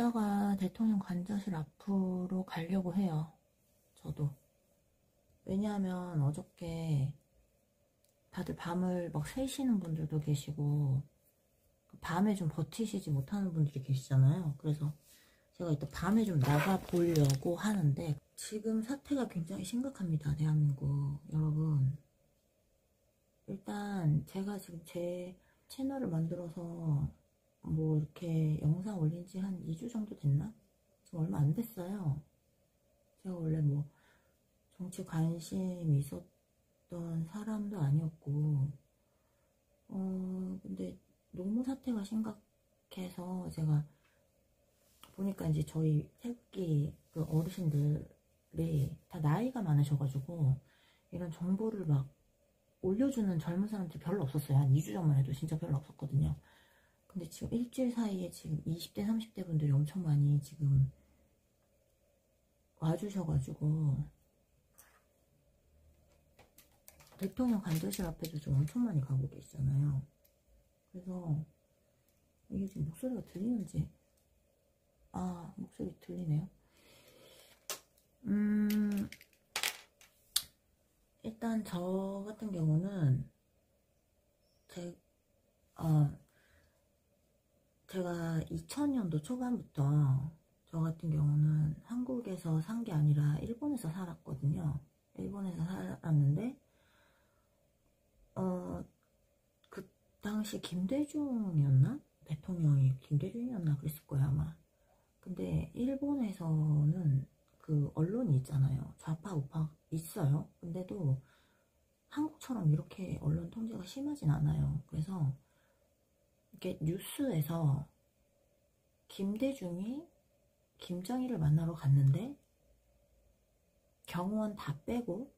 이따가 대통령 관저실 앞으로 가려고 해요. 저도. 왜냐하면 어저께 다들 밤을 막 새시는 분들도 계시고 밤에 좀 버티시지 못하는 분들이 계시잖아요. 그래서 제가 이따 밤에 좀 나가 보려고 하는데 지금 사태가 굉장히 심각합니다. 대한민국 여러분. 일단 제가 지금 제 채널을 만들어서 뭐 이렇게 영상 올린 지 한 2주 정도 됐나? 지금 얼마 안 됐어요. 제가 원래 뭐 정치 관심이 있었던 사람도 아니었고 근데 너무 사태가 심각해서 제가 보니까 이제 저희 태극기 그 어르신들이 다 나이가 많으셔가지고 이런 정보를 막 올려주는 젊은 사람들이 별로 없었어요. 한 2주 전만 해도 진짜 별로 없었거든요. 근데 지금 일주일 사이에 지금 20대 30대 분들이 엄청 많이 지금 와주셔가지고 대통령 관저실 앞에도 좀 엄청 많이 가고 계시잖아요. 그래서 이게 지금 목소리가 들리는지 목소리 들리네요. 일단 저 같은 경우는 제가 2000년도 초반부터 저 같은 경우는 한국에서 산 게 아니라 일본에서 살았거든요. 일본에서 살았는데 그 당시 김대중이었나? 대통령이 김대중이었나 그랬을 거예요 아마. 근데 일본에서는 그 언론이 있잖아요. 좌파 우파 있어요. 근데도 한국처럼 이렇게 언론 통제가 심하진 않아요. 그래서 이렇게 뉴스에서 김대중이 김정일을 만나러 갔는데 경호원 다 빼고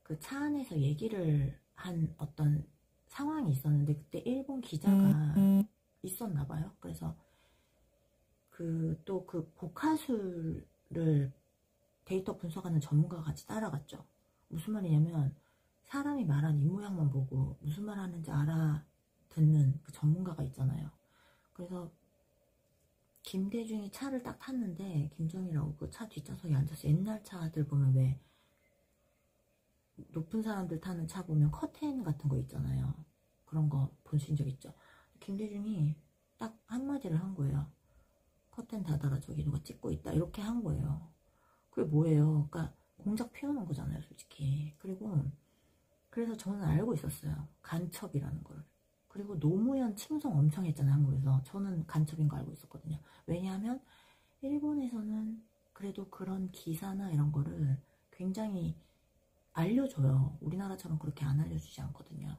그 차 안에서 얘기를 한 어떤 상황이 있었는데 그때 일본 기자가 있었나봐요. 그래서 또 그 복화술을 데이터 분석하는 전문가가 같이 따라갔죠. 무슨 말이냐면 사람이 말한 입모양만 보고 무슨 말 하는지 알아듣는 그 전문가가 있잖아요. 그래서 김대중이 차를 딱 탔는데 김정일하고 그 차 뒷좌석에 앉아서 옛날 차들 보면 왜 높은 사람들 타는 차 보면 커튼 같은 거 있잖아요. 그런 거 보신 적 있죠? 김대중이 딱 한마디를 한 거예요. 커튼 닫아라, 저기 누가 찍고 있다, 이렇게 한 거예요. 그게 뭐예요? 그러니까 공작 피우는 거잖아요, 솔직히. 그래서 저는 알고 있었어요. 간첩이라는 걸. 그리고 노무현 칭송 엄청 했잖아요, 한국에서. 저는 간첩인 거 알고 있었거든요. 왜냐하면 일본에서는 그래도 그런 기사나 이런 거를 굉장히 알려줘요. 우리나라처럼 그렇게 안 알려주지 않거든요.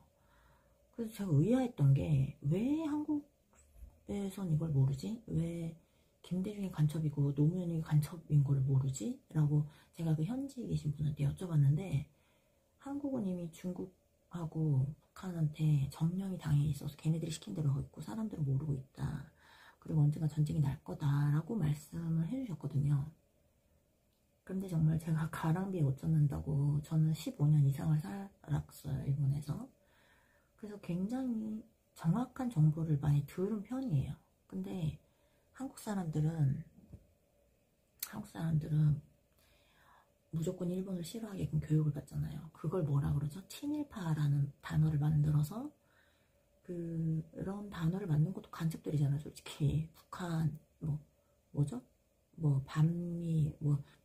그래서 제가 의아했던 게 왜 한국에선 이걸 모르지? 왜 김대중이 간첩이고 노무현이 간첩인 걸 모르지? 라고 제가 그 현지에 계신 분한테 여쭤봤는데 한국은 이미 중국하고 북한한테 점령이 당해 있어서 걔네들이 시킨 대로 하고 있고 사람들은 모르고 있다. 그리고 언젠가 전쟁이 날 거다라고 말씀을 해주셨거든요. 그런데 정말 제가 가랑비에 옷 젖는다고 저는 15년 이상을 살았어요, 일본에서. 그래서 굉장히 정확한 정보를 많이 들은 편이에요. 근데 한국 사람들은 무조건 일본을 싫어하게끔 교육을 받잖아요. 그걸 뭐라 그러죠? 친일파라는 단어를 만들어서 그런 단어를 만든 것도 간첩들이잖아요, 솔직히. 북한 뭐죠? 반미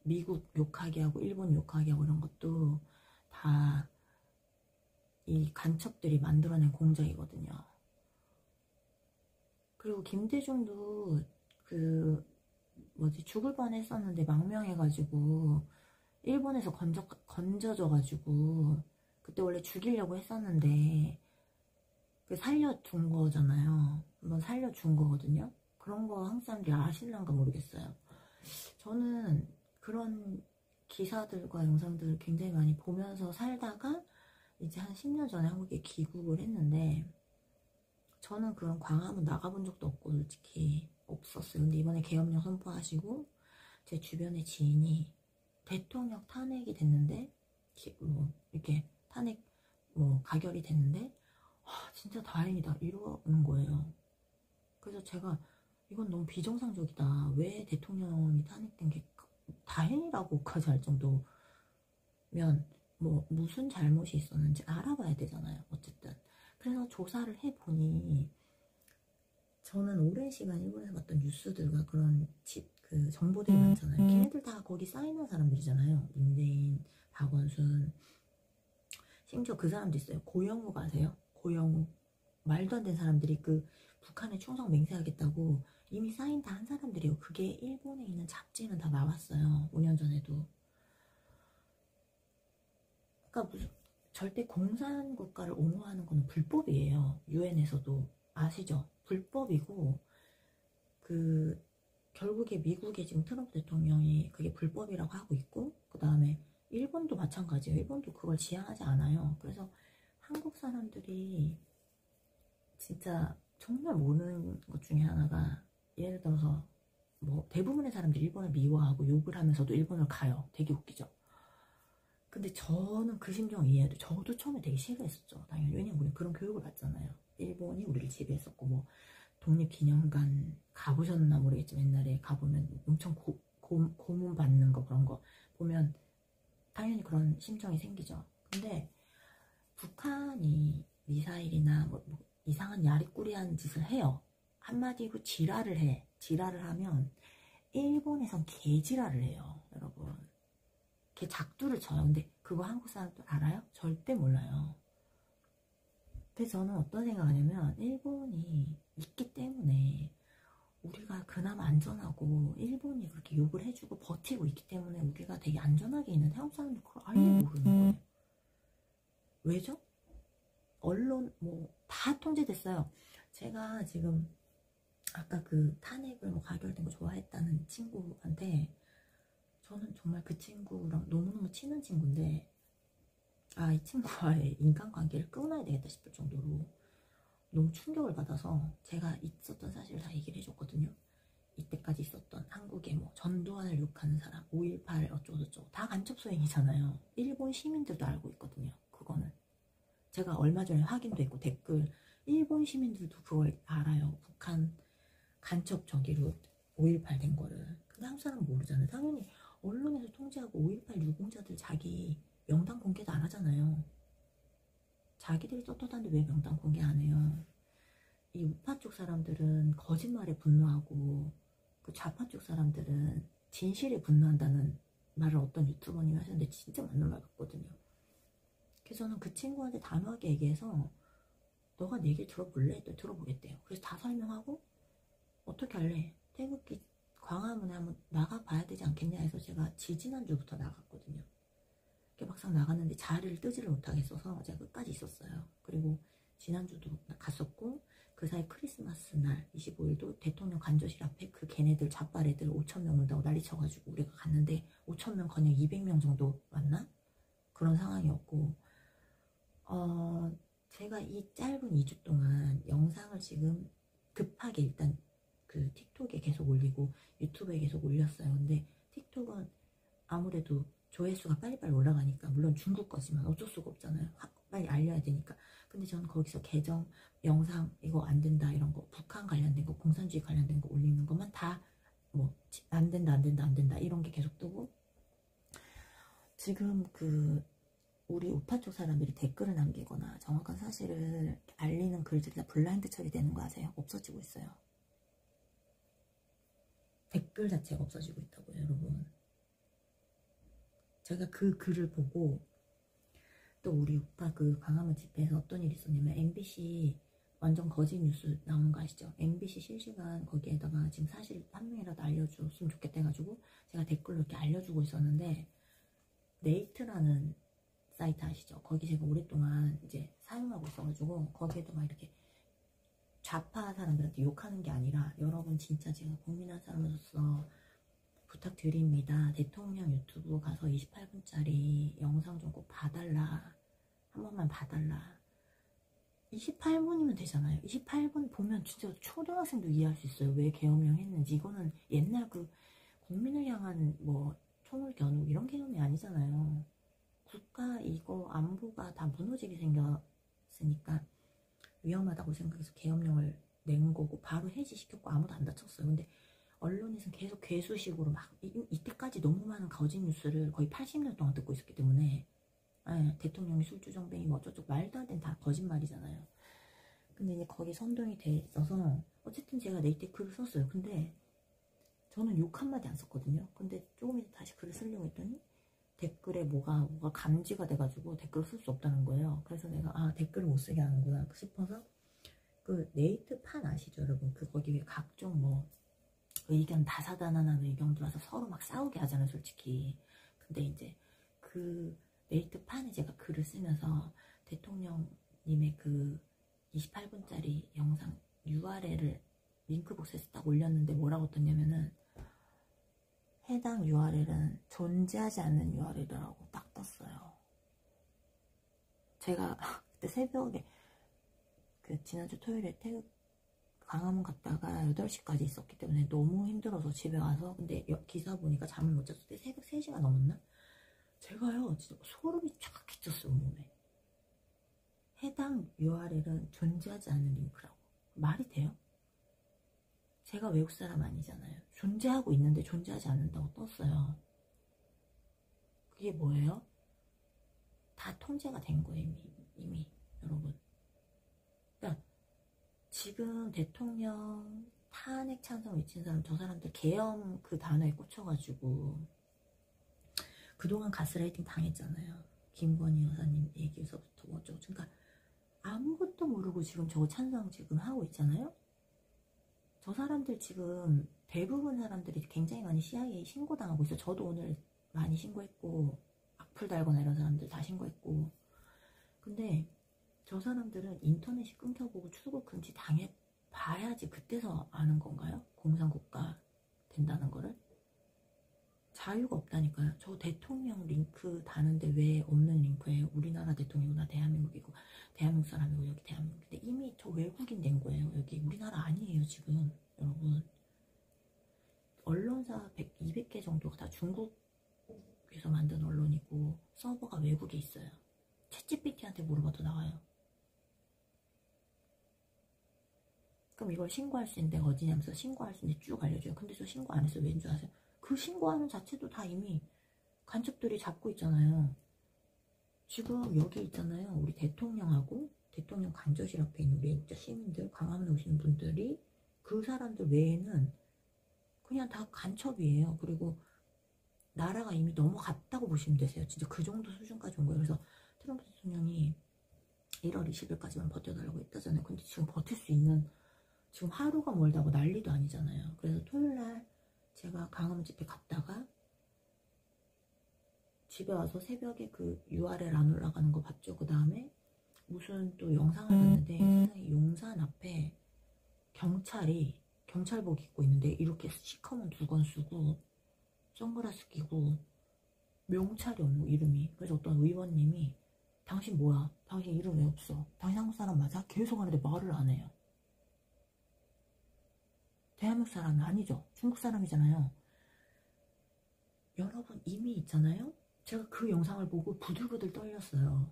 미국 욕하게 하고 일본 욕하게 하고 이런 것도 다 이 간첩들이 만들어낸 공작이거든요. 그리고 김대중도 죽을 뻔했었는데 망명해가지고 일본에서 건져져가지고 그때 원래 죽이려고 했었는데 살려둔 거잖아요. 한번 살려준 거거든요. 그런 거 한국 사람들이 아실란가 모르겠어요. 저는 그런 기사들과 영상들을 굉장히 많이 보면서 살다가 이제 한 10년 전에 한국에 귀국을 했는데 저는 그런 광화문 나가본 적도 없고 솔직히 없었어요. 근데 이번에 계엄령 선포하시고 제 주변의 지인이 대통령 탄핵이 됐는데 이렇게 탄핵 가결이 됐는데 진짜 다행이다 이러는 거예요. 그래서 제가 이건 너무 비정상적이다. 왜 대통령이 탄핵된 게 다행이라고까지 할 정도면 뭐 무슨 잘못이 있었는지 알아봐야 되잖아요. 어쨌든 그래서 조사를 해보니 저는 오랜 시간 일본에서 봤던 뉴스들과 그런 그 정보들이 많잖아요. 걔네들 다 거기 사인한 사람들이잖아요. 문재인, 박원순, 심지어 그 사람도 있어요. 고영욱 아세요? 고영욱. 말도 안 되는 사람들이 그 북한에 충성 맹세하겠다고 이미 사인 다 한 사람들이에요. 그게 일본에 있는 잡지는 다 나왔어요. 5년 전에도. 그러니까 무슨 절대 공산 국가를 옹호하는 거는 불법이에요. 유엔에서도 아시죠? 불법이고 그 결국에 미국의 지금 트럼프 대통령이 그게 불법이라고 하고 있고 그 다음에 일본도 마찬가지예요. 일본도 그걸 지향하지 않아요. 그래서 한국 사람들이 진짜 정말 모르는 것 중에 하나가 예를 들어서 뭐 대부분의 사람들이 일본을 미워하고 욕을 하면서도 일본을 가요. 되게 웃기죠. 근데 저는 그 심정 이해해도 저도 처음에 되게 싫어했었죠. 당연히. 왜냐면 우리 그런 교육을 받잖아요. 일본이 우리를 지배했었고 뭐 독립기념관 가보셨나 모르겠지만 옛날에 가보면 엄청 고문 받는 거 그런 거 보면 당연히 그런 심정이 생기죠. 근데 북한이 미사일이나 뭐 이상한 야리꾸리한 짓을 해요. 한마디로 지랄을 해. 지랄을 하면 일본에선 개지랄을 해요. 여러분. 걔 작두를 쳐요. 근데 그거 한국 사람들 알아요? 절대 몰라요. 그래서 저는 어떤 생각을 하냐면 일본이 있기 때문에 우리가 그나마 안전하고 일본이 그렇게 욕을 해주고 버티고 있기 때문에 우리가 되게 안전하게 있는데 한국 사람들 그걸 아예 모르는 거예요. 왜죠? 언론 뭐 다 통제됐어요. 제가 지금 아까 그 탄핵을 뭐 가결된 거 좋아했다는 친구한테 저는 정말 그 친구랑 너무너무 친한 친구인데 아, 이 친구와의 인간관계를 끊어야 되겠다 싶을 정도로 너무 충격을 받아서 제가 있었던 사실을 다 얘기를 해줬거든요. 이때까지 있었던 한국의 뭐 전두환을 욕하는 사람, 5.18 어쩌고저쩌고 다 간첩소행이잖아요. 일본 시민들도 알고 있거든요. 그거는 제가 얼마 전에 확인도 했고 댓글 일본 시민들도 그걸 알아요. 북한 간첩 저기로 5.18 된 거를. 근데 한국 사람은 모르잖아요. 당연히 언론에서 통제하고 5.18 유공자들 자기 명단 공개도 안 하잖아요. 자기들이 떳떳한데 왜 명단 공개 안 해요? 이 우파 쪽 사람들은 거짓말에 분노하고 그 좌파 쪽 사람들은 진실에 분노한다는 말을 어떤 유튜버님이 하셨는데 진짜 맞는 말 같거든요. 그래서 저는 그 친구한테 단호하게 얘기해서 너가 내 얘기를 들어볼래? 또 들어보겠대요. 그래서 다 설명하고 어떻게 할래? 태극기 광화문에 한번 나가봐야 되지 않겠냐 해서 제가 지지난주부터 나갔거든요. 막상 나갔는데 자리를 뜨지를 못하겠어서 제가 끝까지 있었어요. 그리고 지난주도 갔었고 그 사이 크리스마스 날 25일도 대통령 관저실 앞에 그 걔네들 좌빨 애들 5,000명 온다고 난리 쳐가지고 우리가 갔는데 5,000명 커녕 200명 정도 왔나? 그런 상황이었고 제가 이 짧은 2주 동안 영상을 지금 급하게 일단 그 틱톡에 계속 올리고 유튜브에 계속 올렸어요. 근데 틱톡은 아무래도 조회수가 빨리빨리 올라가니까 물론 중국 거지만 어쩔 수가 없잖아요. 빨리 알려야 되니까. 근데 저는 거기서 계정, 영상 이거 안 된다 이런 거 북한 관련된 거 공산주의 관련된 거 올리는 것만 다 뭐 안 된다 안 된다 안 된다 이런 게 계속 뜨고 지금 그 우리 우파 쪽 사람들이 댓글을 남기거나 정확한 사실을 알리는 글들이 다 블라인드 처리되는 거 아세요? 없어지고 있어요. 댓글 자체가 없어지고 있다고요, 여러분. 제가 그 글을 보고 또 우리 오빠 그 광화문 집회에서 어떤 일이 있었냐면 MBC 완전 거짓 뉴스 나오는 거 아시죠? MBC 실시간 거기에다가 지금 사실 한 명이라도 알려줬으면 좋겠다 해가지고 제가 댓글로 이렇게 알려주고 있었는데 네이트라는 사이트 아시죠? 거기 제가 오랫동안 이제 사용하고 있어가지고 거기에도 막 이렇게 좌파 사람들한테 욕하는 게 아니라 여러분 진짜 제가 국민한 사람으로서 부탁드립니다. 대통령 유튜브 가서 28분짜리 영상 좀 꼭 봐달라. 한 번만 봐달라. 28분이면 되잖아요. 28분 보면 진짜 초등학생도 이해할 수 있어요. 왜 계엄령 했는지. 이거는 옛날 그 국민을 향한 뭐 총을겨누 이런 개념이 아니잖아요. 국가 이거 안보가 다 무너지게 생겼으니까 위험하다고 생각해서 계엄령을 낸 거고 바로 해지시켰고 아무도 안 다쳤어요. 근데 언론에서는 계속 괴수식으로 막 이때까지 너무 많은 거짓 뉴스를 거의 80년 동안 듣고 있었기 때문에 대통령이 술주정뱅이 뭐 어쩌고 말도 안 되는 다 거짓말이잖아요. 근데 이제 거기 선동이 돼 있어서 어쨌든 제가 네이트에 글을 썼어요. 근데 저는 욕 한마디 안 썼거든요. 근데 조금 이따 다시 글을 쓰려고 했더니 댓글에 뭐가 감지가 돼가지고 댓글을 쓸 수 없다는 거예요. 그래서 내가 댓글을 못 쓰게 하는구나 싶어서 그 네이트판 아시죠 여러분? 그 거기 각종 뭐 의견 다사다난한 의견 들어서 서로 막 싸우게 하잖아요 솔직히. 근데 이제 그 네이트판에 제가 글을 쓰면서 대통령님의 그 28분짜리 영상 URL을 링크복스에서 딱 올렸는데 뭐라고 떴냐면은 해당 URL은 존재하지 않는 URL이라고 딱 떴어요. 제가 그때 새벽에 그 지난주 토요일에 광화문 갔다가 8시까지 있었기 때문에 너무 힘들어서 집에 와서 근데 기사 보니까 잠을 못 잤을 때 새벽 3시가 넘었나? 제가요 진짜 소름이 쫙 끼쳤어요 몸에. 해당 URL은 존재하지 않는 링크라고. 말이 돼요? 제가 외국 사람 아니잖아요. 존재하고 있는데 존재하지 않는다고 떴어요. 그게 뭐예요? 다 통제가 된 거예요 이미 여러분. 그러니까 지금 대통령 탄핵 찬성 외친 사람 저 사람들 계엄 그 단어에 꽂혀가지고 그동안 가스라이팅 당했잖아요. 김건희 여사님 얘기에서부터 어쩌고. 그러니까 아무것도 모르고 지금 저거 찬성 지금 하고 있잖아요. 저 사람들 지금 대부분 사람들이 굉장히 많이 CIA 신고당하고 있어요. 저도 오늘 많이 신고했고 악플 달거나 이런 사람들 다 신고했고. 근데 저 사람들은 인터넷이 끊겨보고 출국 금지 당해봐야지 그때서 아는 건가요? 공산국가 된다는 거를? 자유가 없다니까요. 저 대통령 링크 다는데 왜 없는 링크예요? 우리나라 대통령이구나 대한민국이고 대한민국 사람이고 여기 대한민국인데 이미 저 외국인 된 거예요. 여기 우리나라 아니에요 지금 여러분. 언론사 200개 정도가 다 중국에서 만든 언론이고 서버가 외국에 있어요. 챗GPT한테 물어봐도 나와요. 그럼 이걸 신고할 수 있는데 어디냐면서 신고할 수 있는데 쭉 알려줘요. 근데 저 신고 안 했어요. 왠 줄 아세요? 그 신고하는 자체도 다 이미 간첩들이 잡고 있잖아요. 지금 여기 있잖아요. 우리 대통령하고 대통령 간접실 앞에 있는 우리 애국자 시민들, 광화문에 오시는 분들이 그 사람들 외에는 그냥 다 간첩이에요. 그리고 나라가 이미 넘어갔다고 보시면 되세요. 진짜 그 정도 수준까지 온 거예요. 그래서 트럼프 대통령이 1월 20일까지만 버텨달라고 했다잖아요. 근데 지금 버틸 수 있는 지금 하루가 멀다고 난리도 아니잖아요. 그래서 토요일날 제가 광화문 집회 갔다가 집에 와서 새벽에 그 URL 안 올라가는 거 봤죠. 그 다음에 무슨 또 영상을 봤는데 세상에 용산 앞에 경찰이 경찰복 입고 있는데 이렇게 시커먼 두건 쓰고 선글라스 끼고 명찰이 없는 이름이. 그래서 어떤 의원님이 당신 뭐야? 당신 이름 왜 없어? 당신 한국 사람 맞아? 계속 하는데 말을 안 해요. 대한민국 사람이 아니죠. 중국 사람이잖아요. 여러분 이미 있잖아요. 제가 그 영상을 보고 부들부들 떨렸어요.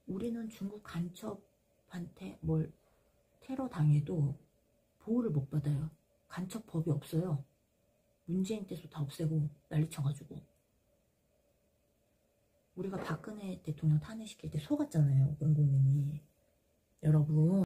우리는 중국 간첩한테 뭘 테러 당해도 보호를 못 받아요. 간첩법이 없어요. 문재인 때도 다 없애고 난리 쳐가지고. 우리가 박근혜 대통령 탄핵시킬 때 속았잖아요. 온 국민이. 여러분